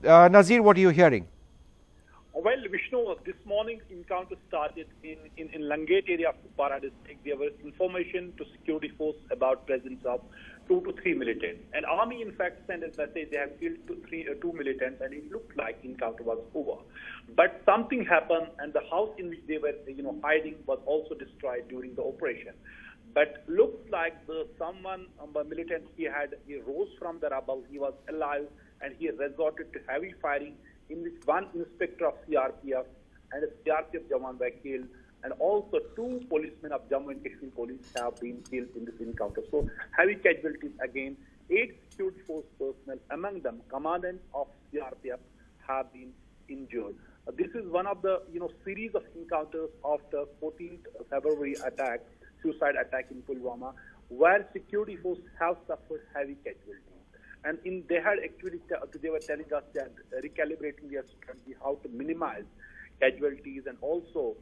Nazir, what are you hearing? Well, Vishnu, this morning's encounter started in Langate area of Kupwara district. There was information to security force about presence of 2 to 3 militants. And army, in fact, sent a message they have killed two militants, and it looked like encounter was over. But something happened, and the house in which they were, hiding was also destroyed during the operation. But looks like someone, a militant, he rose from the rubble. He was alive, and he resorted to heavy firing, in which one inspector of CRPF and a CRPF jawan were killed, and also 2 policemen of Jammu and Kashmir Police have been killed in this encounter. So heavy casualties again. 8 security force personnel, among them commandant of CRPF, have been injured. This is one of the series of encounters after 14th February attack, suicide attack in Pulwama, where security force have suffered heavy casualties. And they were telling us that recalibrating their strategy, how to minimize casualties and also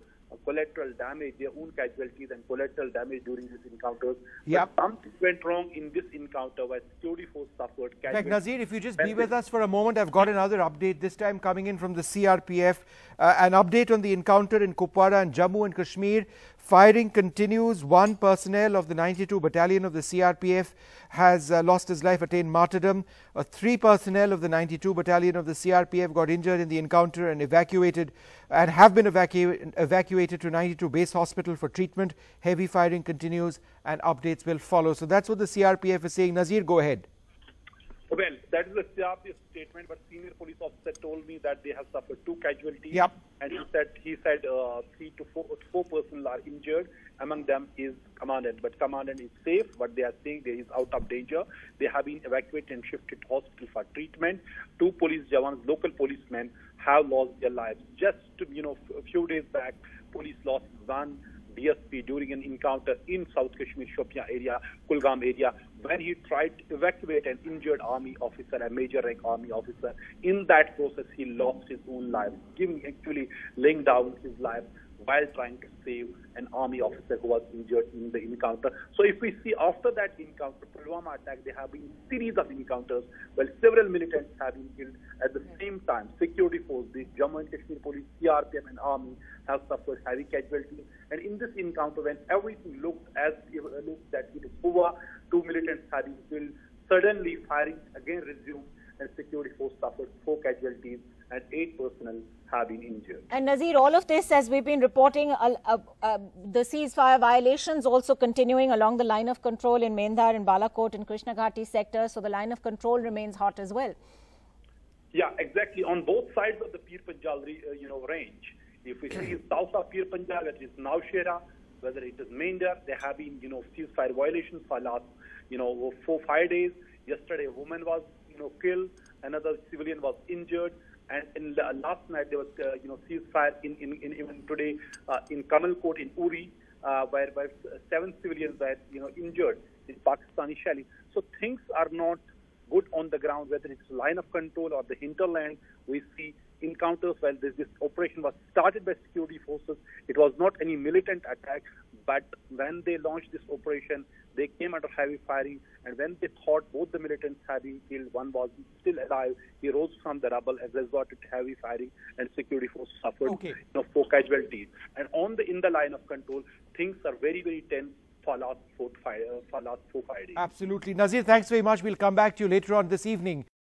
collateral damage, their own casualties and collateral damage during these encounters. Yep. But something went wrong in this encounter where security force suffered casualties. Nazir, if you just be with us for a moment, I've got another update, this time coming in from the CRPF. An update on the encounter in Kupwara and Jammu and Kashmir. Firing continues. 1 personnel of the 92 Battalion of the CRPF has lost his life, attained martyrdom. 3 personnel of the 92 Battalion of the CRPF got injured in the encounter and have been evacuated to 92 Base Hospital for treatment. Heavy firing continues and updates will follow. So that's what the CRPF is saying. Nazir, go ahead. Well, that is a CRPF statement, but senior police officer told me that they have suffered 2 casualties. Yep. And he said 3 to 4 persons are injured. Among them is commandant, but commandant is safe. But they are saying there is out of danger. They have been evacuated and shifted to hospital for treatment. 2 police jawans, local policemen, have lost their lives. Just a few days back, police lost 1 DSP during an encounter in South Kashmir, Shopian area, Kulgam area, when he tried to evacuate an injured army officer, a major rank army officer. In that process, he lost his own life, laying down his life while trying to save an army officer who was injured in the encounter. So if we see after that encounter, Pulwama attack, there have been series of encounters where several militants have been killed. At the same time, security force, the Jammu and Kashmir Police, CRPF and army have suffered heavy casualties. And in this encounter, when everything looked that it is over, 2 militants have been killed, suddenly firing again resumed, and security force suffered 4 casualties and 8 personnel have been injured. And Nazir, all of this, as we've been reporting, the ceasefire violations also continuing along the line of control in Mendhar and Balakot and Krishna Ghati sector. So the line of control remains hot as well. Yeah, exactly. On both sides of the Pir Panjal range. If we see south of Pir Panjal, whether it is Naushera, whether it is Mendhar, there have been ceasefire violations for last 4-5 days. Yesterday, a woman was killed, another civilian was injured. And in last night there was ceasefire in even today in Kamalkot in Uri, where 7 civilians were injured in Pakistani shelling. So things are not good on the ground, whether it's line of control or the hinterland. We see encounters where this operation was started by security forces. It was not any militant attack, but when they launched this operation, they came under heavy firing, and when they thought both the militants had been killed, one was still alive, he rose from the rubble and resorted to heavy firing, and security force suffered 4 casualties. And in the line of control, things are very, very tense for last 4-5 days. Absolutely. Nazir, thanks very much. We'll come back to you later on this evening.